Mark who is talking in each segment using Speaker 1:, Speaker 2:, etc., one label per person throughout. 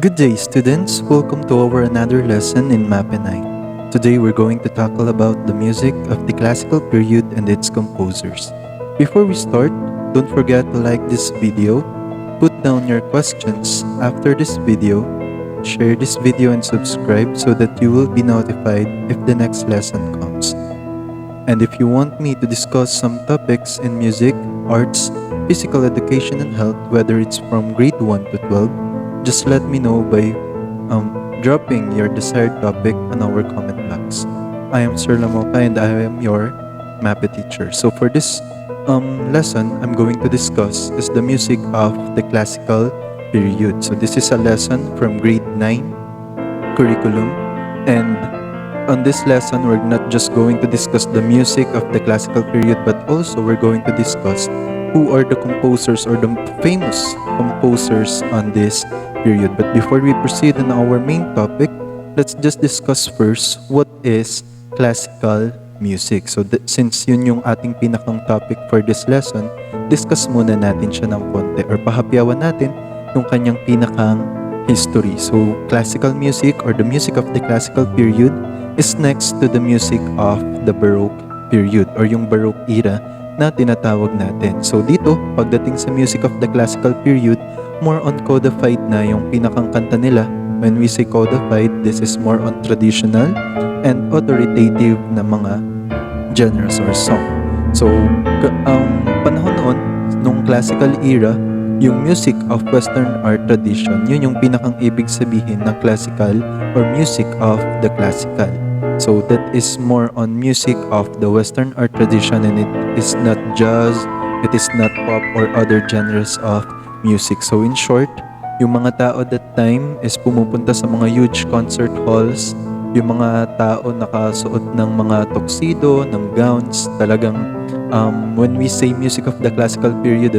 Speaker 1: Good day, students. Welcome to our another lesson in MAPEH. Today we're going to tackle about the music of the classical period and its composers. Before we start, don't forget to like this video, put down your questions after this video, share this video and subscribe so that you will be notified if the next lesson comes. And if you want me to discuss some topics in music, arts, physical education and health, whether it's from grade 1 to 12, just let me know by dropping your desired topic on our comment box. I am Sir Lamoka and I am your MAPEH teacher. So for this lesson, I'm going to discuss is the music of the classical period. So this is a lesson from grade 9 curriculum, and on this lesson, we're not just going to discuss the music of the classical period, but also we're going to discuss who are the composers or the famous composers on this period. But before we proceed on our main topic, let's just discuss first what is classical music. So since yun yung ating pinakang topic for this lesson, discuss muna natin siya ng konti or pahapyawan natin yung kanyang pinakang history. So classical music or the music of the classical period is next to the music of the Baroque period or yung Baroque era na tinatawag natin. So dito, pagdating sa music of the classical period, more on codified na yung pinakang kanta nila. When we say codified, this is more on traditional and authoritative na mga genres or song. So, ang panahon noon, nung classical era, yung music of Western art tradition, yun yung pinakang ibig sabihin ng classical or music of the classical. So that is more on music of the Western art tradition, and it is not jazz, it is not pop or other genres of music. So in short, yung mga tao that time is pumupunta sa mga huge concert halls, yung mga tao nakasuot ng mga tuxedo, ng gowns, talagang when we say music of the classical period,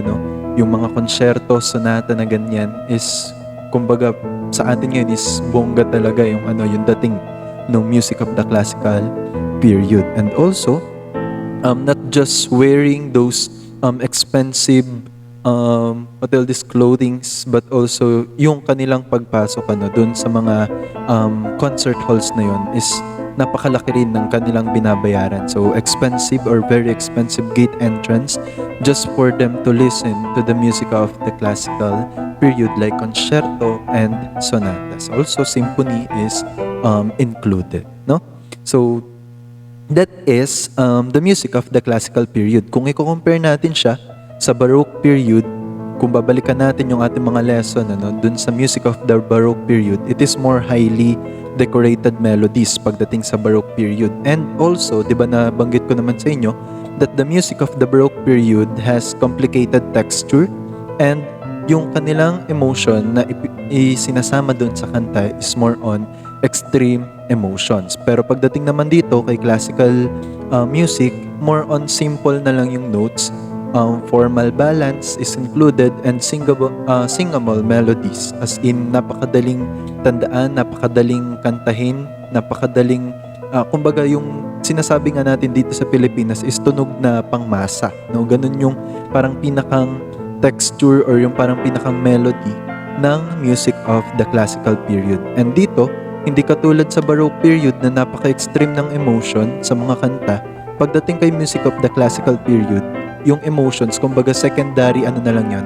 Speaker 1: yung mga concerto, sonata na ganyan is, kumbaga sa atin ngayon is bongga talaga yung yung dating ng music of the classical period. And also, not just wearing those expensive clothings, but also yung kanilang pagpasok dun sa mga concert halls na yun is napakalaki rin ng kanilang binabayaran. So expensive or very expensive gate entrance just for them to listen to the music of the classical period, like concerto and sonatas. Also symphony is included, no? So that is the music of the classical period. Kung i-compare natin siya sa Baroque period, kung babalikan natin yung ating mga lesson dun sa music of the Baroque period, it is more highly decorated melodies pagdating sa Baroque period. And also, di ba nabanggit ko naman sa inyo that the music of the Baroque period has complicated texture, and yung kanilang emotion na isinasama dun sa kanta is more on extreme emotions. Pero pagdating naman dito kay classical music, more on simple na lang yung notes. Formal balance is included and singable melodies, as in napakadaling tandaan, napakadaling kantahin, napakadaling kumbaga yung sinasabi nga natin dito sa Pilipinas is tunog na pangmasa, no? Ganun yung parang pinakang texture or yung parang pinakang melody ng music of the classical period. And dito, hindi katulad sa Baroque period na napaka-extreme ng emotion sa mga kanta. Pagdating kay music of the classical period, yung emotions, kumbaga secondary na lang yun,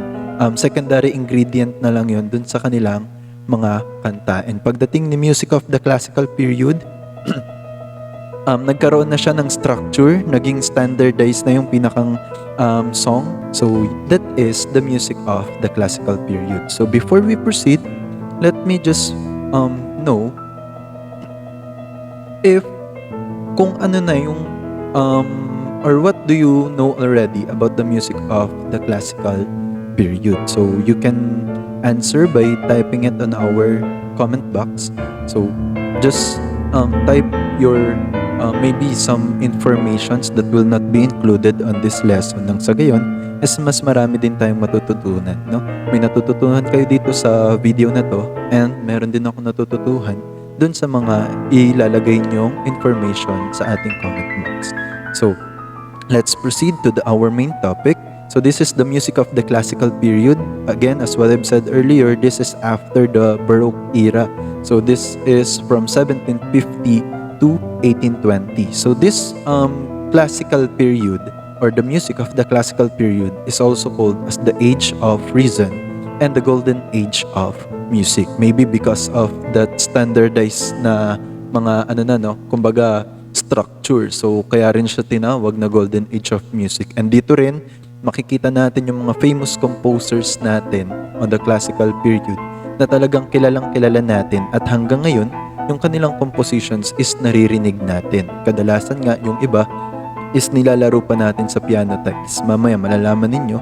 Speaker 1: secondary ingredient na lang yun dun sa kanilang mga kanta. And pagdating ni music of the classical period, nagkaroon na siya ng structure, naging standardized na yung pinakang song. So that is the music of the classical period. So before we proceed, let me just know if kung ano na yung or what do you know already about the music of the classical period. So you can answer by typing it on our comment box. So just type your maybe some informations that will not be included on this lesson. Nang sa gayon, is mas marami din tayong matututunan, no? May natututunan kayo dito sa video na to, and meron din ako natututuhan dun sa mga ilalagay nyong information sa ating comment box. So let's proceed to our main topic, So this is the music of the classical period. Again, as what I've said earlier, this is after the Baroque era. So this is from 1750 to 1820. So this classical period, or the music of the classical period, is also called as the Age of Reason and the Golden Age of Music. Maybe because of that standardized na mga ano na no, kumbaga structure. So kaya rin siya tinawag na Golden Age of Music. And dito rin makikita natin yung mga famous composers natin on the classical period na talagang kilalang kilala natin, at hanggang ngayon yung kanilang compositions is naririnig natin. Kadalasan nga yung iba is nilalaro pa natin sa piano types. Mamaya malalaman ninyo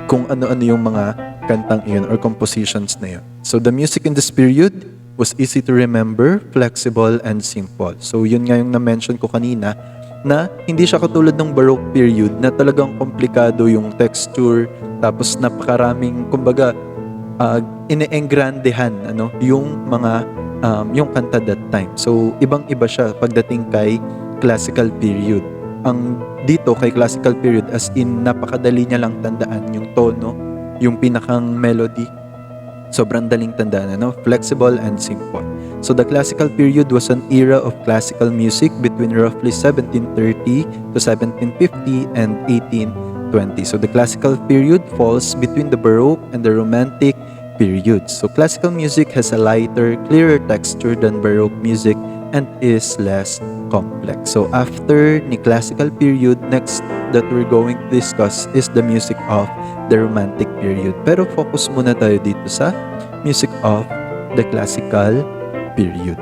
Speaker 1: kung ano-ano yung mga kantang iyon or compositions na yun. So the music in this period was easy to remember, flexible, and simple. So yun nga yung na-mention ko kanina, na hindi siya katulad ng Baroque period na talagang komplikado yung texture, tapos napakaraming, kumbaga, ine-engrandehan yung mga yung kanta that time. So ibang-iba siya pagdating kay classical period. Ang dito kay classical period, as in napakadali niya lang tandaan yung tono, yung pinakang melody. Sobrang daling tandaan, flexible and simple. So the classical period was an era of classical music between roughly 1730 to 1750 and 1820. So the classical period falls between the Baroque and the Romantic periods. So classical music has a lighter, clearer texture than Baroque music and is less complex. So after the classical period, next that we're going to discuss is the music of the Romantic period. Pero focus muna tayo dito sa music of the classical period.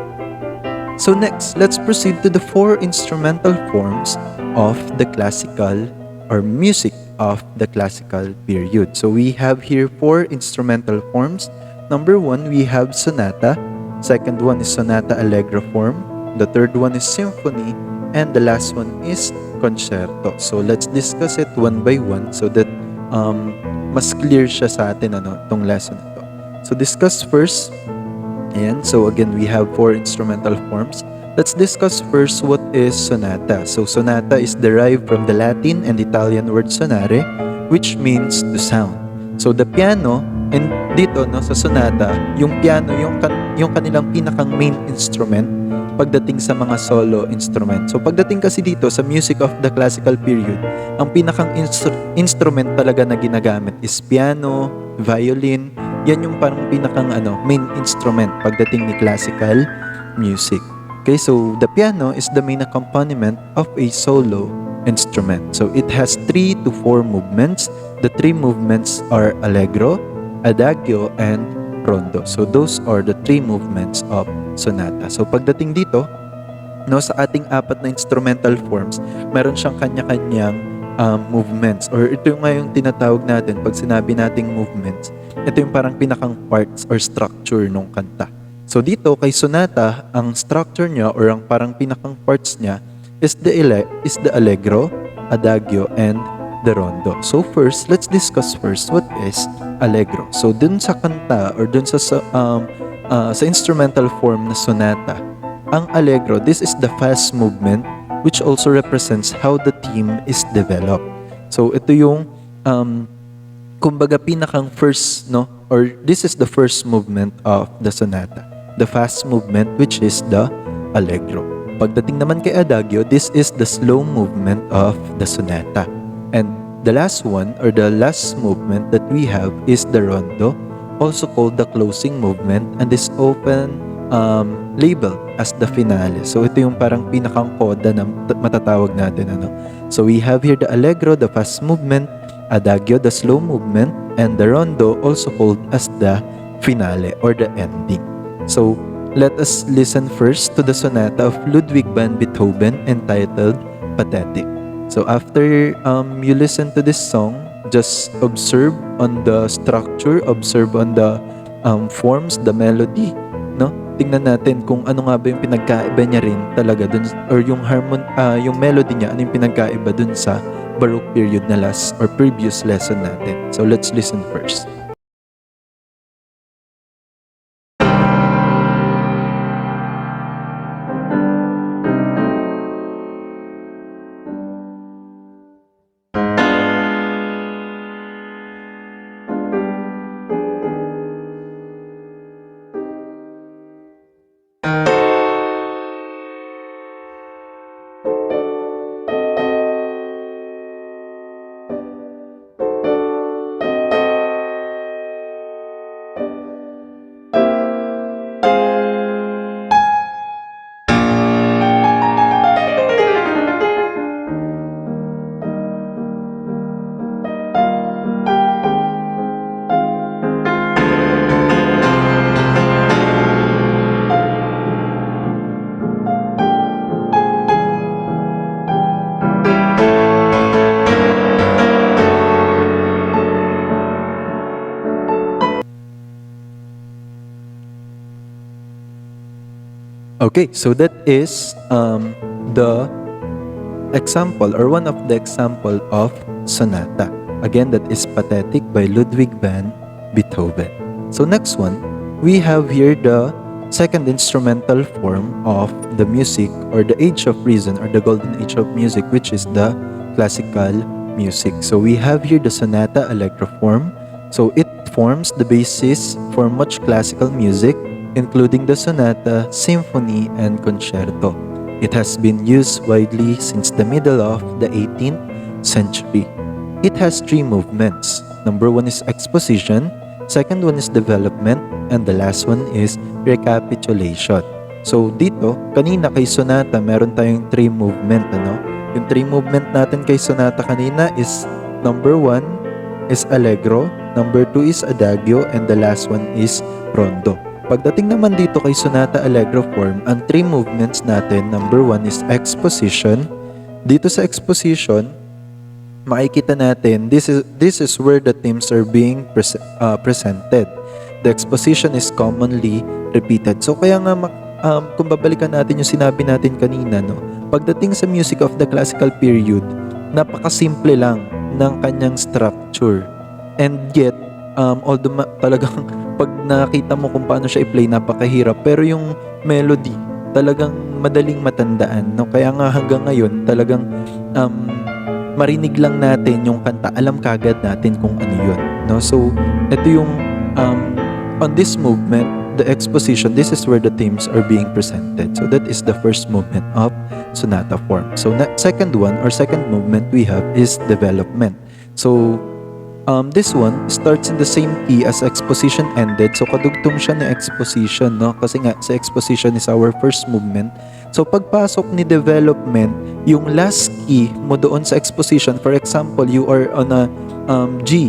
Speaker 1: So next, let's proceed to the 4 instrumental forms of the classical or music of the classical period. So we have here 4 instrumental forms. Number 1, we have sonata. Second one is sonata allegro form. The third one is symphony. And the last one is concerto. So let's discuss it one by one so that mas clear siya sa atin itong lesson na to. So discuss first. Ayan, so again, we have 4 instrumental forms. Let's discuss first what is sonata. So sonata is derived from the Latin and Italian word sonare, which means to sound. So the piano, and dito sa sonata, yung piano, yung kanilang pinakang main instrument pagdating sa mga solo instrument. So pagdating kasi dito sa music of the classical period, ang pinakang instrument talaga na ginagamit is piano, violin. Yan yung parang pinakang main instrument pagdating ni classical music. Okay, so the piano is the main accompaniment of a solo instrument. So it has 3 to 4 movements. The 3 movements are allegro, adagio, and rondo. So those are the 3 movements of sonata. So pagdating dito, sa ating 4 na instrumental forms, meron siyang kanya-kanyang movements, or ito yung ngayong tinatawag natin pag sinabi nating movements, ito yung parang pinakang parts or structure ng kanta. So dito kay sonata, ang structure niya or ang parang pinakang parts niya is the allegro, adagio, and the rondo. So first, let's discuss first what is allegro. So dun sa kanta or dun sa instrumental form na sonata, ang allegro, this is the fast movement which also represents how the theme is developed. So ito yung kumbaga pinakang first, or this is the first movement of the sonata, the fast movement, which is the allegro. Pagdating naman kay adagio, this is the slow movement of the sonata. And the last one, or the last movement that we have, is the rondo, also called the closing movement, and is often labeled as the finale. So ito yung parang pinakang koda na matatawag natin. So we have here the allegro, the fast movement, adagio, the slow movement, and the rondo, also called as the finale or the ending. So let us listen first to the sonata of Ludwig van Beethoven entitled Pathetic. So after you listen to this song, just observe on the structure, observe on the forms, the melody, tingnan natin kung ano nga ba yung pinagkaiba niya rin talaga dun, or yung yung melody niya, ano yung pinagkaiba dun sa Baroque period na last or previous lesson natin. So let's listen first. Okay, so that is the example or one of the example of sonata. Again, that is Pathetic by Ludwig van Beethoven. So next one, we have here the second instrumental form of the music or the age of reason or the golden age of music, which is the classical music. So we have here the sonata allegro form. So it forms the basis for much classical music, including the sonata, symphony, and concerto. It has been used widely since the middle of the 18th century. It has three movements. Number one is exposition, second one is development, and the last one is recapitulation. So dito, kanina kay sonata, meron tayong three movement, ano? Yung three movement natin kay sonata kanina is number one is allegro, number two is adagio, and the last one is rondo. Pagdating naman dito kay Sonata Allegro form, ang three movements natin, number one is exposition. Dito sa exposition, makikita natin, this is where the themes are being presented. The exposition is commonly repeated. So kaya nga, kung babalikan natin yung sinabi natin kanina, no, pagdating sa music of the classical period, napakasimple lang ng kanyang structure. And yet, although talagang pag nakita mo kung paano siya i-play, napakahirap. Pero yung melody, talagang madaling matandaan. No? Kaya nga hanggang ngayon, talagang marinig lang natin yung kanta. Alam kagad natin kung ano yun. No? So, ito yung, on this movement, the exposition, this is where the themes are being presented. So, that is the first movement of sonata form. So, second one, or second movement we have is development. So, this one starts in the same key as exposition ended. So, kadugtong siya na exposition, no? Kasi nga, sa exposition is our first movement. So, pagpasok ni development, yung last key mo doon sa exposition, for example, you are on a G,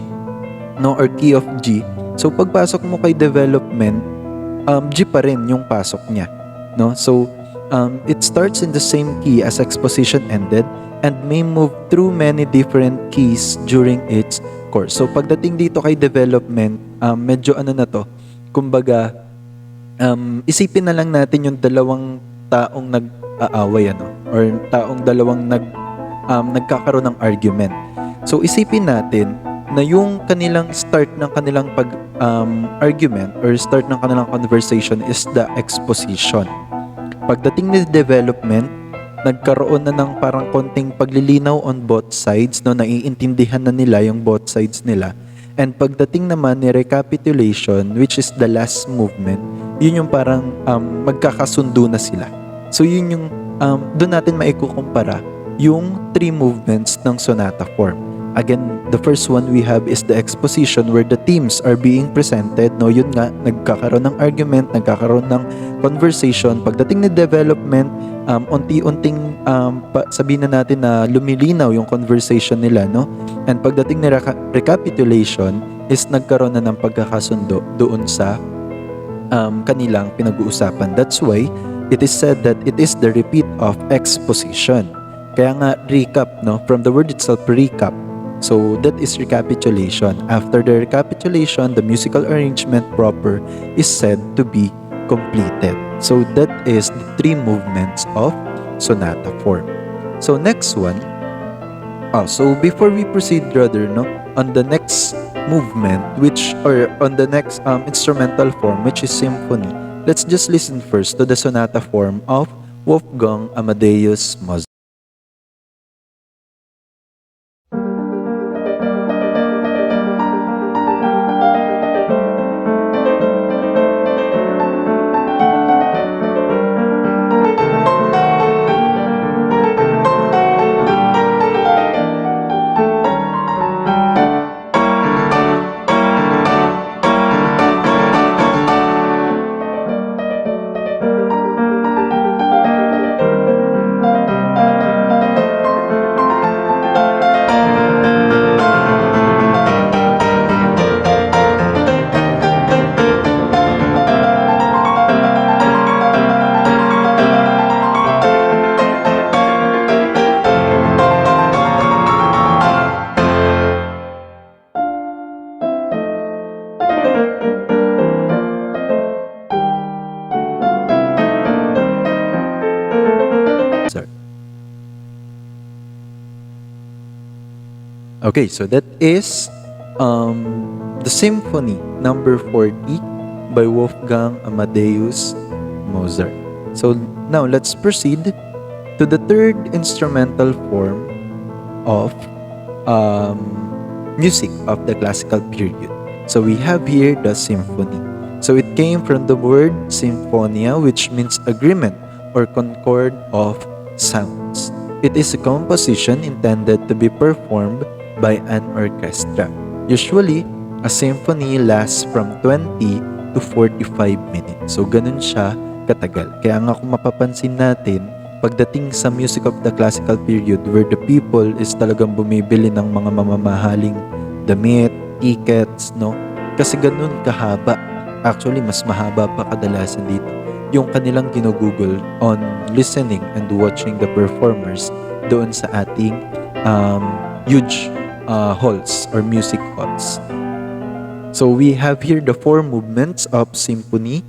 Speaker 1: no? Or key of G. So, pagpasok mo kay development, G pa rin yung pasok niya, no? So, it starts in the same key as exposition ended and may move through many different keys during its course. So pagdating dito kay development, medyo ano na to, kumbaga, isipin na lang natin yung dalawang taong nag-aaway, ano, or taong dalawang nagkakaroon ng argument. So isipin natin na yung kanilang start ng kanilang argument or start ng kanilang conversation is the exposition. Pagdating ni development, nagkaroon na ng parang konting paglilinaw on both sides, no, naiintindihan na nila yung both sides nila. And pagdating naman ni recapitulation, which is the last movement, yun yung parang magkakasundo na sila. So yun yung doon natin maikukumpara yung three movements ng sonata form. Again, the first one we have is the exposition where the themes are being presented. No, yun nga, nagkakaroon ng argument, nagkakaroon ng conversation. Pagdating ni development, unti-unting sabihin na natin na lumilinaw yung conversation nila, no? And pagdating ni recapitulation is nagkaroon na ng pagkakasundo doon sa kanilang pinag-uusapan. That's why it is said that it is the repeat of exposition. Kaya nga recap, no? From the word itself, recap. So that is recapitulation. After the recapitulation, the musical arrangement proper is said to be completed. So that is the three movements of sonata form. So next one. So before we proceed, brother, no, on the next movement, on the next instrumental form, which is symphony, let's just listen first to the sonata form of Wolfgang Amadeus Mozart. Okay, so that is the Symphony number 40 by Wolfgang Amadeus Mozart. So now let's proceed to the third instrumental form of um, music of the classical period. So we have here the symphony. So it came from the word symphonia, which means agreement or concord of sounds. It is a composition intended to be performed by an orchestra. Usually, a symphony lasts from 20 to 45 minutes. So ganun siya katagal. Kaya nga kung mapapansin natin, pagdating sa music of the classical period where the people is talagang bumibili ng mga mamamahaling damit, tickets, no? Kasi ganun kahaba. Actually, mas mahaba pa kadalasan dito yung kanilang ginugugol on listening and watching the performers doon sa ating huge halls or music halls. So we have here the 4 movements of symphony.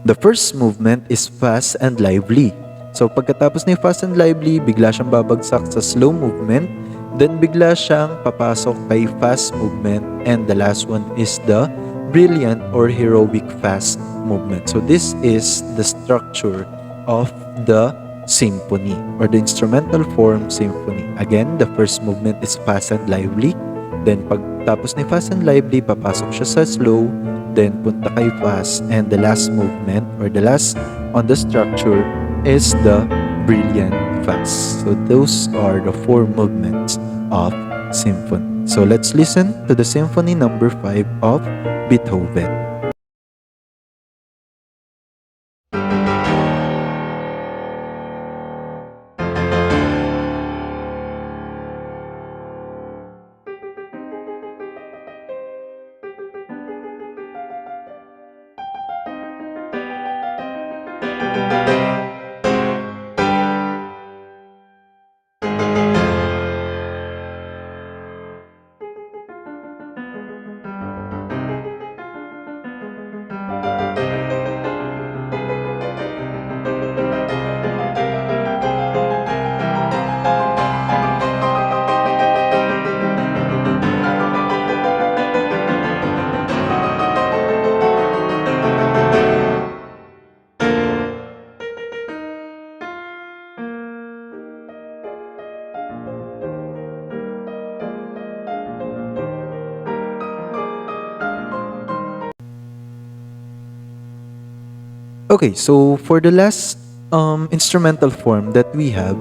Speaker 1: The first movement is fast and lively. So pagkatapos ni fast and lively, bigla siyang babagsak sa slow movement. Then bigla siyang papasok kay fast movement. And the last one is the brilliant or heroic fast movement. So this is the structure of the symphony or the instrumental form symphony. Again, the first movement is fast and lively. Then pagtapos ni fast and lively, papasok siya sa slow. Then punta kay fast. And the last movement or the last on the structure is the brilliant fast. So those are the 4 movements of symphony. So let's listen to the symphony number 5 of Beethoven. Okay, so for the last instrumental form that we have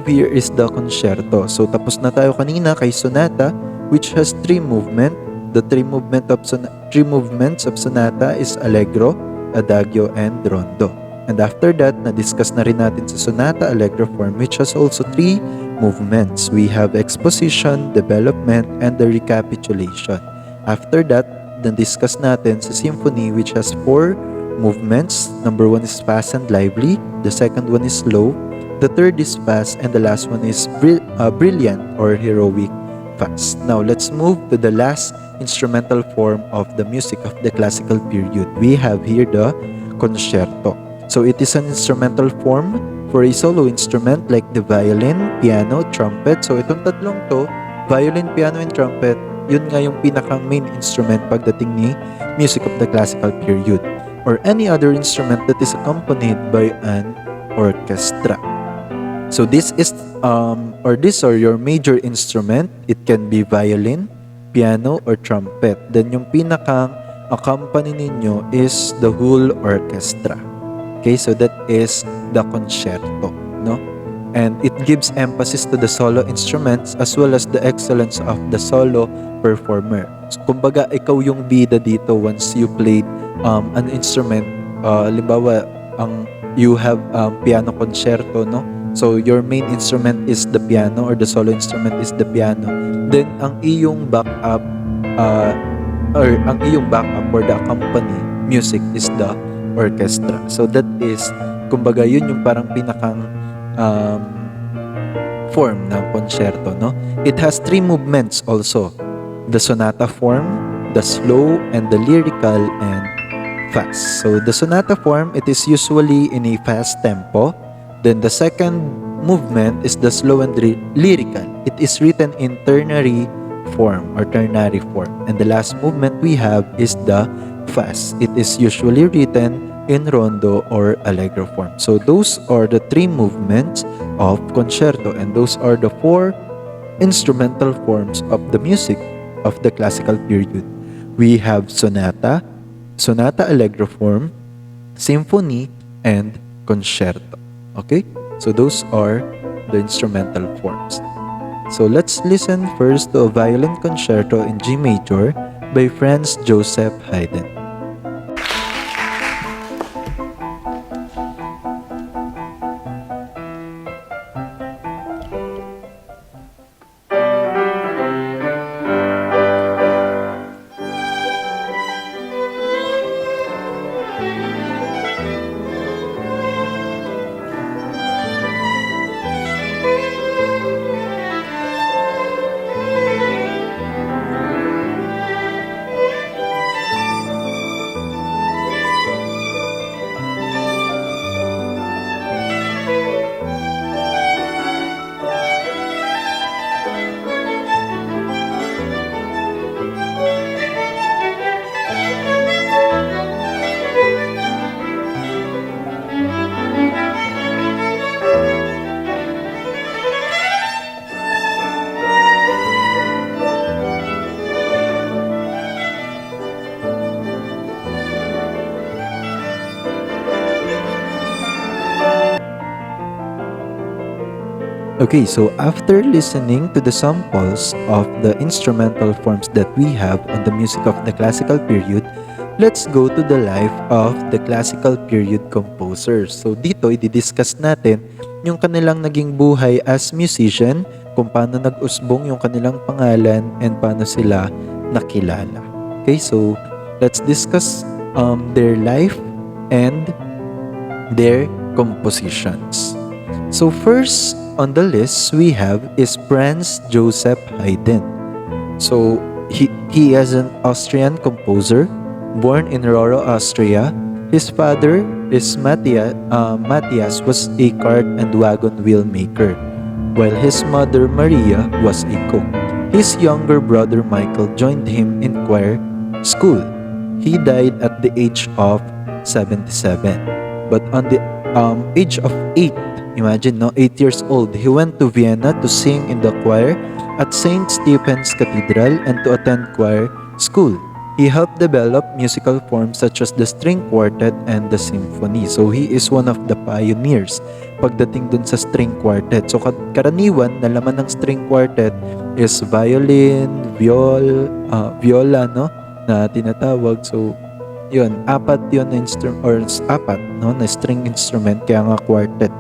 Speaker 1: here is the concerto. So tapos na tayo kanina kay sonata, which has 3 movement. The 3 movements of sonata is allegro, adagio, and rondo. And after that, na-discuss na rin natin sa sonata allegro form, which has also 3 movements. We have exposition, development, and the recapitulation. After that, na-discuss natin sa symphony, which has 4 movements. Number 1 is fast and lively. The second one is slow. The third is fast. And the last one is brilliant or heroic fast. Now, let's move to the last instrumental form of the music of the classical period. We have here the concerto. So, it is an instrumental form for a solo instrument like the violin, piano, trumpet. So, itong tatlong to, violin, piano, and trumpet, yun nga yung pinakang main instrument pagdating ni music of the classical period, or any other instrument that is accompanied by an orchestra. So this is these are your major instrument. It can be violin, piano, or trumpet. Then yung pinakang accompany ninyo is the whole orchestra. Okay, so that is the concerto, no? And it gives emphasis to the solo instruments as well as the excellence of the solo performer. So, kumbaga, ikaw yung bida dito once you played an instrument. Halimbawa, you have piano concerto, no? So, your main instrument is the piano or the solo instrument is the piano. Then, ang iyong backup or the accompany music is the orchestra. So, that is, kumbaga, yun yung parang pinakang form ng concerto, no? It has 3 movements also. The sonata form, the slow, and the lyrical and fast. So the sonata form, it is usually in a fast tempo. Then the second movement is the slow and lyrical. It is written in ternary form or ternary form. And the last movement we have is the fast. It is usually written in rondo or allegro form. So those are the three movements of concerto, and those are the four instrumental forms of the music of the classical period. We have sonata, sonata allegro form, symphony, and concerto. Okay? So those are the instrumental forms. So let's listen first to a violin concerto in G major by Franz Joseph Haydn. Okay, so after listening to the samples of the instrumental forms that we have on the music of the classical period, let's go to the life of the classical period composers. So dito, i-discuss natin yung kanilang naging buhay as musician, kung paano nag-usbong yung kanilang pangalan, and paano sila nakilala. Okay, so let's discuss their life and their compositions. So first on the list we have is Franz Joseph Haydn. So he is an Austrian composer born in Roro, Austria. His father is Matthias was a cart and wagon wheel maker, while his mother Maria was a cook. His younger brother Michael joined him in choir school. He died at the age of 77. But on the age of 8, imagine, no, 8 years old, he went to Vienna to sing in the choir at St. Stephen's Cathedral and to attend choir school. He helped develop musical forms such as the string quartet and the symphony. So he is one of the pioneers pagdating dun sa string quartet. So karaniwan na laman ng string quartet is violin, viola, no, na tinatawag. So yun, apat yun na apat, no, na string instrument, kaya nga quartet.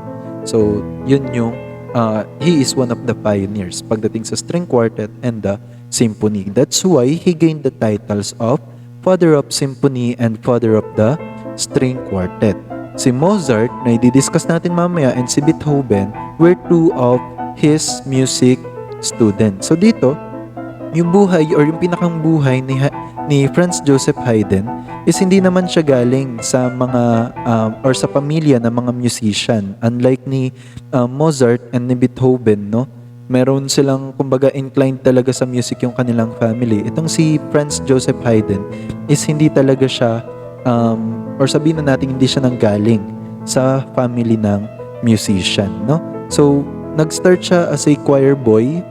Speaker 1: So yun yung he is one of the pioneers pagdating sa string quartet and the symphony. That's why he gained the titles of Father of Symphony and Father of the String Quartet. Si Mozart, na i-discuss natin mamaya, and si Beethoven were two of his music students. So dito, yung buhay or yung pinakang buhay ni Franz Joseph Haydn is hindi naman siya galing sa mga or sa pamilya ng mga musician. Unlike ni Mozart and ni Beethoven, no? Meron silang, kumbaga, inclined talaga sa music yung kanilang family. Itong si Franz Joseph Haydn is hindi talaga siya or sabihin na natin hindi siya nanggaling sa family ng musician, no? So, nag-start siya as a choir boy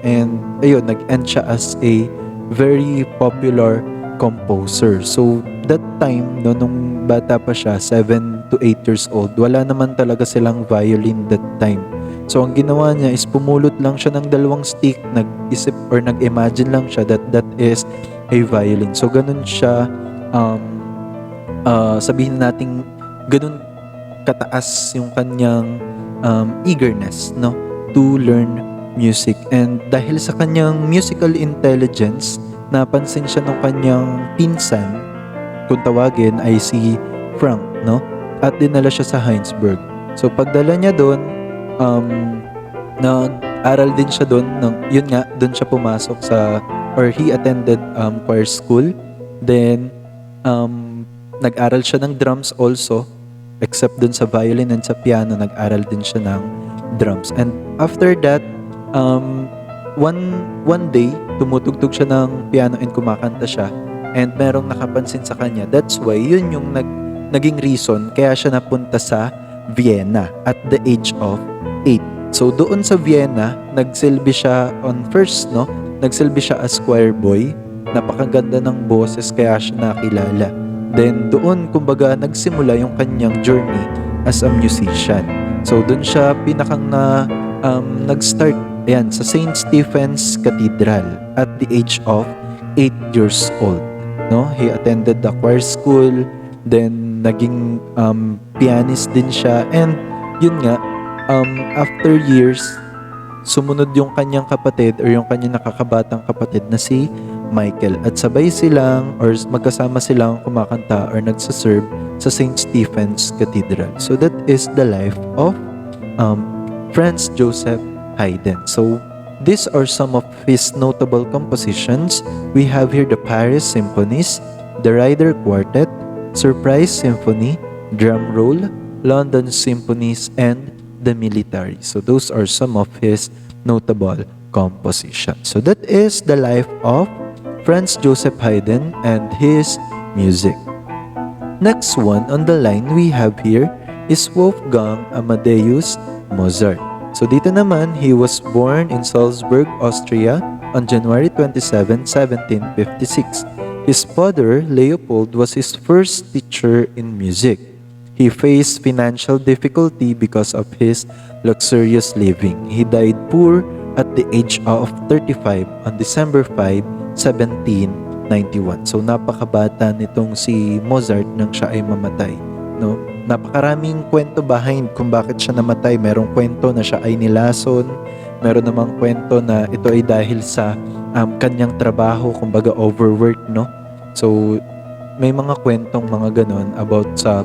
Speaker 1: and ayun, nag-end siya as a very popular composer. So, that time, no, nung bata pa siya, 7 to 8 years old, wala naman talaga silang violin that time. So, ang ginawa niya is pumulot lang siya ng dalawang stick, nag-isip or nag-imagine lang siya that that is a violin. So, ganun siya, sabihin natin, ganun kataas yung kanyang eagerness, no, to learn music. And dahil sa kanyang musical intelligence, napansin siya ng kanyang pinsan, kung tawagin ay si Frank, no? At dinala siya sa Heinsberg. So pagdala niya doon, nag-aral din siya doon, yun nga, doon siya pumasok sa, or he attended choir school. Then, nag-aral siya ng drums also, except doon sa violin and sa piano, nag-aral din siya ng drums. And after that, one day, tumutugtog siya ng piano and kumakanta siya and merong nakapansin sa kanya. That's why yun yung naging reason kaya siya napunta sa Vienna at the age of 8. So doon sa Vienna, nagsilbi siya on first, no? Nagsilbi siya as choir boy. Napakaganda ng boses kaya siya nakilala. Then doon, kumbaga, nagsimula yung kanyang journey as a musician. So doon siya pinakang nag-start sa St. Stephen's Cathedral at the age of 8 years old. No? He attended the choir school, then naging pianist din siya, and yun nga, after years, sumunod yung kanyang kapatid or yung kanyang nakakabatang kapatid na si Michael, at sabay silang or magkasama silang kumakanta or nagsaserve sa St. Stephen's Cathedral. So that is the life of Franz Joseph Haydn. So these are some of his notable compositions. We have here the Paris Symphonies, the Rider Quartet, Surprise Symphony, Drum Roll, London Symphonies, and the Military. So those are some of his notable compositions. So that is the life of Franz Joseph Haydn and his music. Next one on the line we have here is Wolfgang Amadeus Mozart. So dito naman, he was born in Salzburg, Austria on January 27, 1756. His father, Leopold, was his first teacher in music. He faced financial difficulty because of his luxurious living. He died poor at the age of 35 on December 5, 1791. So napakabata nitong si Mozart nang siya ay mamatay, no? Napakaraming kwento behind kung bakit siya namatay. Merong kwento na siya ay nilason, meron namang kwento na ito ay dahil sa kanyang trabaho, kumbaga overwork, no? So may mga kwentong mga ganon about sa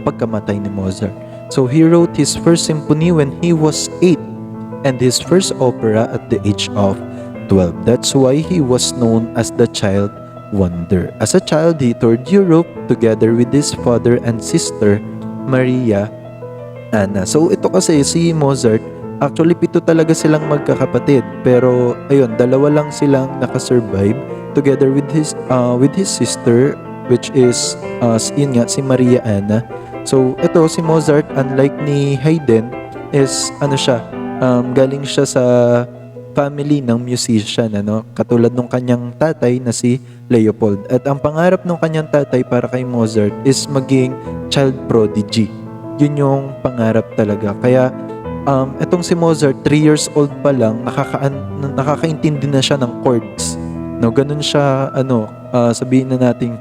Speaker 1: pagkamatay ni Mozart. So he wrote his first symphony when he was 8 and his first opera at the age of 12. That's why he was known as the Child Wonder. As a child, he toured Europe together with his father and sister, Maria Anna. So ito kasi si Mozart, actually 7 talaga silang magkakapatid, pero ayun, 2 lang silang nakasurvive together with his sister, which is yun nga, si Maria Anna. So ito si Mozart, unlike ni Haydn, is galing siya sa family ng musician, katulad nung kanyang tatay na si Leopold. At ang pangarap ng kanyang tatay para kay Mozart is maging child prodigy. Yun yung pangarap talaga. Kaya etong si Mozart, 3 years old pa lang, nakakaintindi na siya ng chords. No, ganun siya, sabihin na nating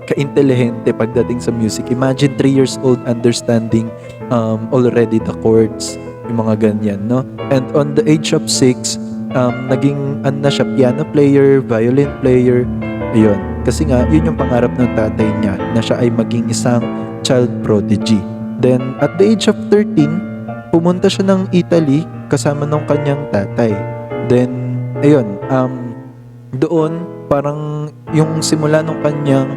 Speaker 1: ka-intelihente pagdating sa music. Imagine 3 years old understanding already the chords, yung mga ganyan, no? And on the age of 6, naging na siya, piano player, violin player, ayun. Kasi nga, yun yung pangarap ng tatay niya, na siya ay maging isang child prodigy. Then, at the age of 13, pumunta siya ng Italy kasama ng kanyang tatay. Then, ayun, doon, parang yung simula ng kanyang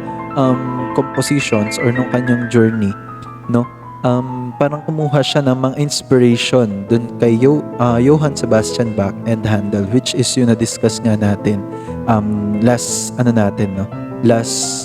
Speaker 1: compositions or nung kanyang journey, no? Parang kumuha siya ng mga inspiration dun kay Johann Sebastian Bach and Handel, which is yung na-discuss nga natin last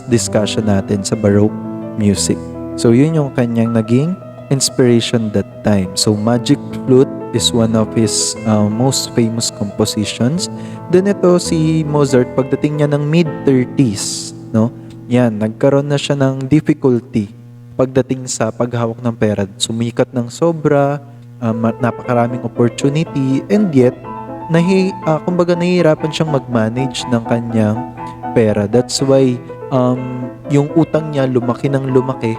Speaker 1: discussion natin sa Baroque music. So yun yung kanyang naging inspiration that time. So Magic Flute is one of his most famous compositions. Then ito si Mozart, pagdating niya ng mid-30s, no? Yan, nagkaroon na siya ng difficulty pagdating sa paghawak ng pera. Sumikat ng sobra, napakaraming opportunity, and yet kumbaga nahihirapan siyang mag-manage ng kanyang pera. That's why yung utang niya lumaki ng lumaki,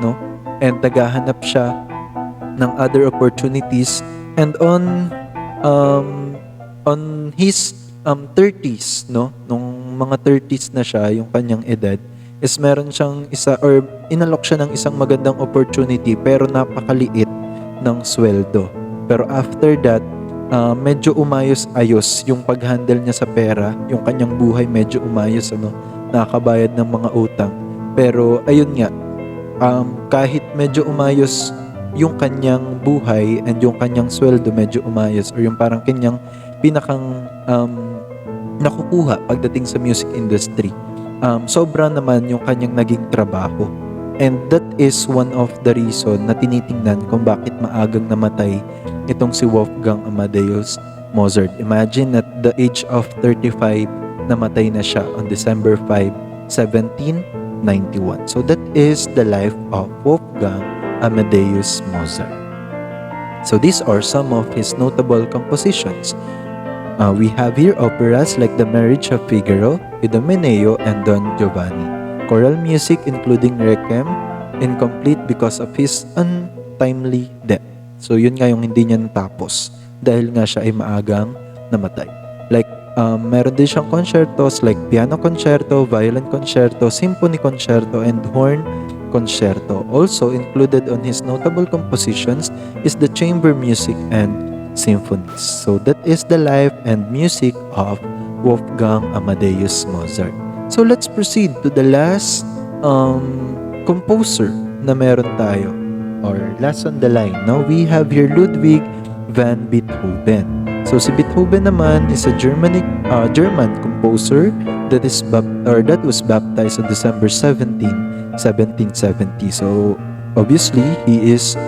Speaker 1: no? And naghahanap siya ng other opportunities. And on his 30s, no? Nung mga 30s na siya, yung kanyang edad, is meron siyang inalok siya ng isang magandang opportunity pero napakaliit ng sweldo. Pero after that, medyo umayos-ayos yung pag-handle niya sa pera, yung kanyang buhay medyo umayos, nakakabayad ng mga utang. Pero ayun nga, kahit medyo umayos yung kanyang buhay and yung kanyang sweldo medyo umayos, or yung parang kanyang pinakang nakukuha pagdating sa music industry. Sobra naman yung kanyang naging trabaho. And that is one of the reason na tinitingnan kung bakit maagang namatay itong si Wolfgang Amadeus Mozart. Imagine at the age of 35, namatay na siya on December 5, 1791. So that is the life of Wolfgang Amadeus Mozart. So these are some of his notable compositions. We have here operas like The Marriage of Figaro, Idomeneo, and Don Giovanni. Choral music including Requiem, incomplete because of his untimely death. So yun nga yung hindi niya natapos dahil nga siya ay maagang namatay. Like, meron din siyang concertos like Piano Concerto, Violin Concerto, Symphony Concerto, and Horn Concerto. Also included on his notable compositions is the chamber music and symphonies. So that is the life and music of Wolfgang Amadeus Mozart. So let's proceed to the last composer na meron tayo, or last on the line. Now we have here Ludwig van Beethoven. So si Beethoven naman is a German composer that was baptized on December 17, 1770. So obviously he is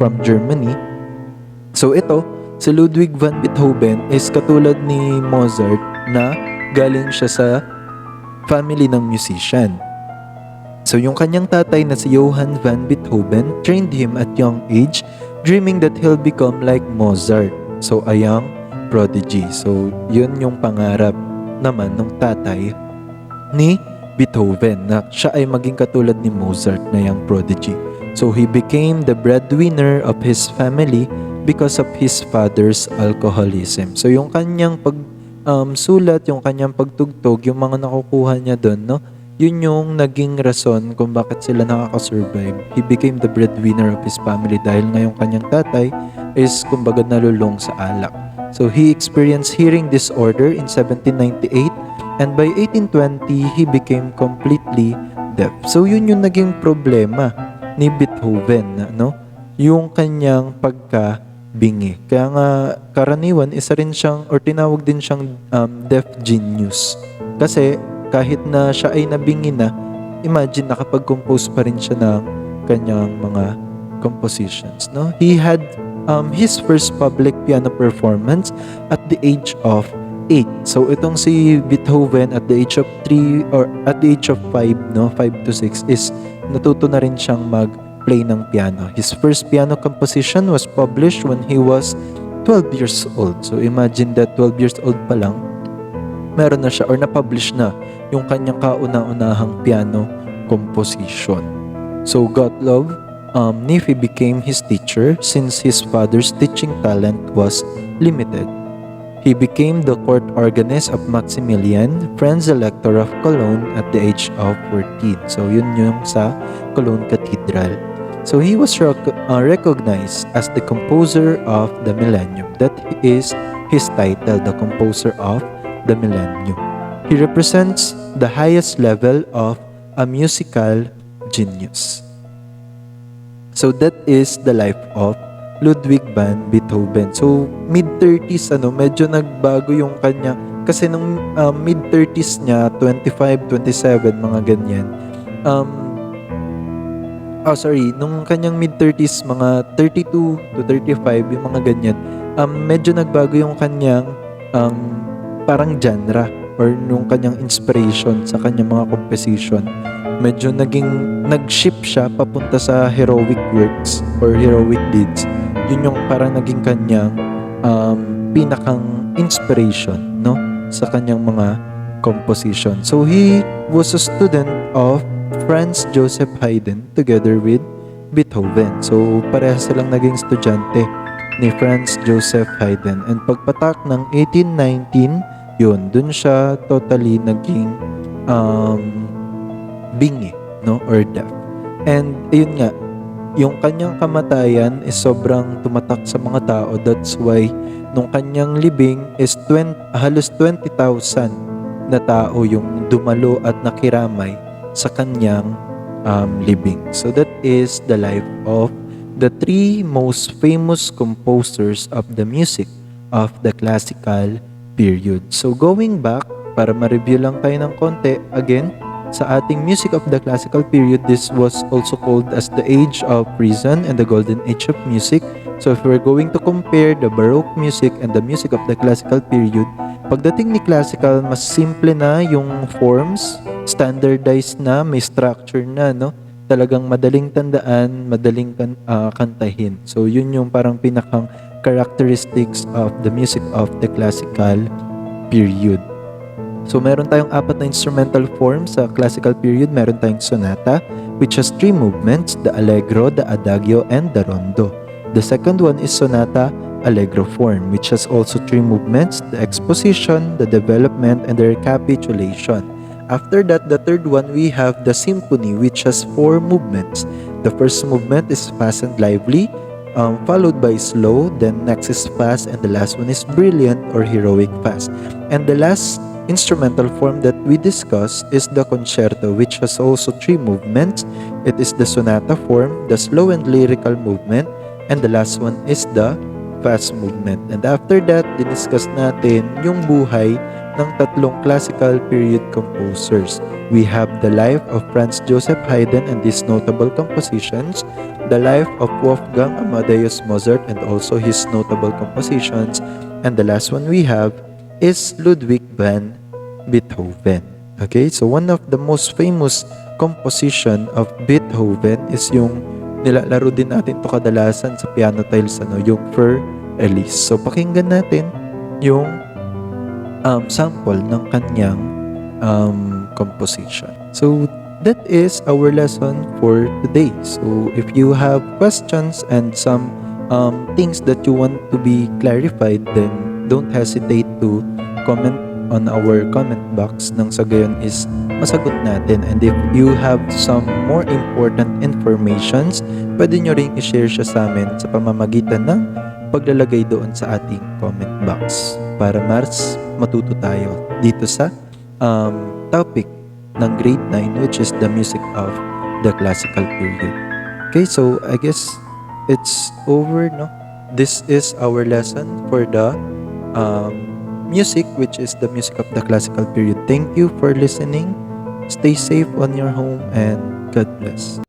Speaker 1: from Germany. So ito, si Ludwig van Beethoven is katulad ni Mozart na galing siya sa family ng musician. So yung kanyang tatay na si Johann van Beethoven trained him at young age, dreaming that he'll become like Mozart. So a young prodigy. So yun yung pangarap naman ng tatay ni Beethoven, na siya ay maging katulad ni Mozart na young prodigy. So he became the breadwinner of his family because of his father's alcoholism. So yung kanyang sulat, yung kanyang pagtugtog, yung mga nakukuha niya doon, no? Yun yung naging rason kung bakit sila nakaka-survive. He became the breadwinner of his family dahil nga yung kanyang tatay is kumbaga nalulong sa alak. So he experienced hearing disorder in 1798, and by 1820, he became completely deaf. So yun yung naging problema ni Beethoven, no? Yung kanyang pagkabingi. Kaya nga karaniwan, isa rin siyang, or tinawag din siyang deaf genius. Kasi kahit na siya ay nabingi na, imagine nakapag-compose pa rin siya ng kanyang mga compositions, no? He had his first public piano performance at the age of 8. So itong si Beethoven at the age of 3 or at the age of 5, no, 5 to 6 is natuto na rin siyang mag-play ng piano. His first piano composition was published when he was 12 years old. So imagine that 12 years old pa lang, meron na siya or na-publish na yung kanyang kauna-unahang piano composition. So Gottlob Nephi became his teacher since his father's teaching talent was limited. He became the court organist of Maximilian, Franz Elector of Cologne at the age of 14. So yun yung sa Cologne Cathedral. So he was recognized as the composer of the millennium. That is his title, the composer of the millennium. He represents the highest level of a musical genius. So that is the life of Ludwig van Beethoven. So mid-30s, medyo nagbago yung kanya. Kasi nung mid-30s niya, 25, 27, mga ganyan. Nung kanyang mid-30s, mga 32 to 35, yung mga ganyan. Medyo nagbago yung kanyang parang genre or nung kanyang inspiration sa kanyang mga composition. Medyo nag-shift siya papunta sa heroic works or heroic deeds. Yun yung parang naging kanyang pinakang inspiration, no, sa kanyang mga composition. So he was a student of Franz Joseph Haydn together with Beethoven. So parehas silang naging estudyante ni Franz Joseph Haydn. And pagpatak ng 1819, yun, dun siya totally naging bingi, no, or deaf. And ayun nga, yung kanyang kamatayan is sobrang tumatak sa mga tao. That's why nung kanyang libing is halos 20,000 na tao yung dumalo at nakiramay sa kanyang libing. So that is the life of the three most famous composers of the music of the classical period. So going back, para ma-review lang tayo ng konti, again, sa ating music of the classical period, this was also called as the age of reason and the golden age of music. So if we're going to compare the Baroque music and the music of the classical period, pagdating ni classical, mas simple na yung forms, standardized na, may structure na, no? Talagang madaling tandaan, madaling kantahin. So yun yung parang pinakang characteristics of the music of the classical period. So meron tayong apat na instrumental forms sa classical period. Meron tayong sonata, which has 3 movements, the allegro, the adagio, and the rondo. The second one is sonata allegro form, which has also 3 movements, the exposition, the development, and the recapitulation. After that, the third one, we have the symphony, which has 4 movements. The first movement is fast and lively, followed by slow, then next is fast, and the last one is brilliant or heroic fast. And the last instrumental form that we discussed is the concerto, which has also 3 movements. It is the sonata form, the slow and lyrical movement, and the last one is the fast movement. And after that, diniscuss natin yung buhay ng tatlong classical period composers. We have the life of Franz Joseph Haydn and his notable compositions, the life of Wolfgang Amadeus Mozart and also his notable compositions, and the last one we have is Ludwig van Beethoven. Okay, so one of the most famous composition of Beethoven is yung nilalaro din natin to kadalasan sa piano tiles, yung Fur Elise. So pakinggan natin yung sample ng kanyang composition. So that is our lesson for today. So if you have questions and some things that you want to be clarified, then don't hesitate to comment on our comment box, nang sa gayon is masagot natin. And if you have some more important informations, pwede nyo rin i-share siya sa amin sa pamamagitan ng paglalagay doon sa ating comment box para mas matuto tayo dito sa topic ng grade 9, which is the music of the classical period. Okay, so I guess it's over, no? This is our lesson for the music, which is the music of the classical period. Thank you for listening. Stay safe on your home and God bless.